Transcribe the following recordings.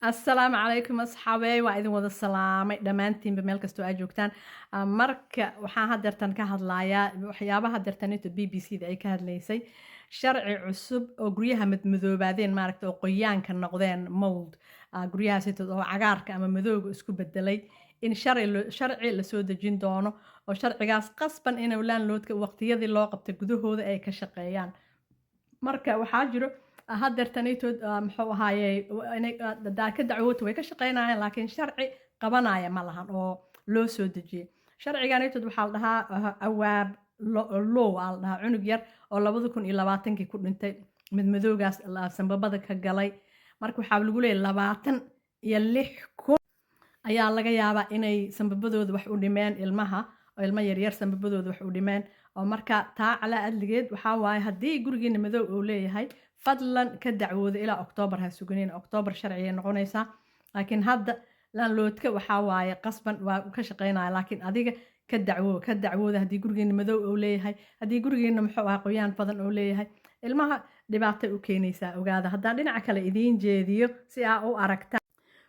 السلام عليكم أصحابي وإذن وذا السلام دمانتين بميل كستو أجوكتان مرك وحان هادرتان كهدلايا وحيابا هادرتان يتو بي بي سي دا أي كهدليسي شرعي عصب oo guryaha madmadoobaadeen maaragta oo qoyaanka noqdeen mold guryaha sida oo cagaarka ama madowga isku bedelay in sharci la soo dejin doono oo sharcigaas qasban in landlordka waqtiyadii loo qabtay gudahooda ay ka shaqeeyaan marka waxaa jiro hadeertanaytood muxuu ahaaye ka dacwoota way ka shaqeynayaan laakiin sharci qabanaya ma lahan oo loo soo dejiyey sharciganaytood waxaa la dhahaa awaab low aa la dhahaa cunug yar oo 2020 ku dhintay madmadowgaas sanbabada ka galay marka waxaa lagu leeyahay 26,000 ayaa laga yaabaa inay sanbabadooda wax u dhimeen ilmaha oo ilmo yaryar sanbabadooda wax u dhimeen oo marka taa calaa adligeed waxaa waaye haddii gurigiina madow uu leeyahay fadlan ka dacwooda ilaa Oktoobar ha suganeen Oktoobar sharciga noqonaysaa laakiin hadda landlordka waxaa waaye qasban waa ka shaqeynaya laakiin adiga ka dacwooda haddii gurigiina madow uu leeyahay haddii gurigiina muxuu ahaa qoyaan badan uu leeyahay ilmaha dhibaato u keenaysaa ogaada haddaan dhinaca kale idiin jeediyo si aa u aragta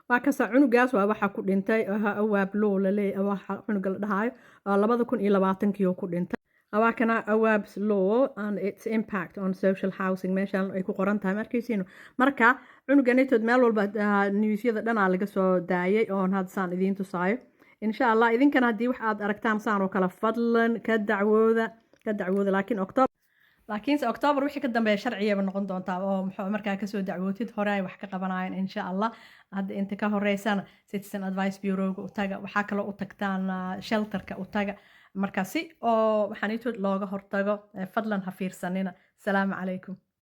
waa kasa cunugaas waa waxa ku dhintay awaab loo la leeyahay waxa cunuga la dhahayo 2020 oo ku dhintay waa kana awaab law and its impact on social housing meeshaan ay ku qoran tahay markaysiino marka cunuganitood meel walba newsyada dhanaa laga soo daayay oo hadsaan idiin tusaayo insha Allah idinkana haddii wax aad aragtaan saan oo kala fadlan ka dacwooda laakiinse Oktoobar wixii ka dambeeya sharciyaba noqon doontaa oo muxuu markaa ka soo dacwootid hore ay wax ka qabanayaan insha Allah hadda inta ka horeysana Citizen Advice Bureau u taga waxa kale u tagtaan shelterka u taga markaasi oo waxaan looga hortago fadlan ha fiirsanina salaamu calaykum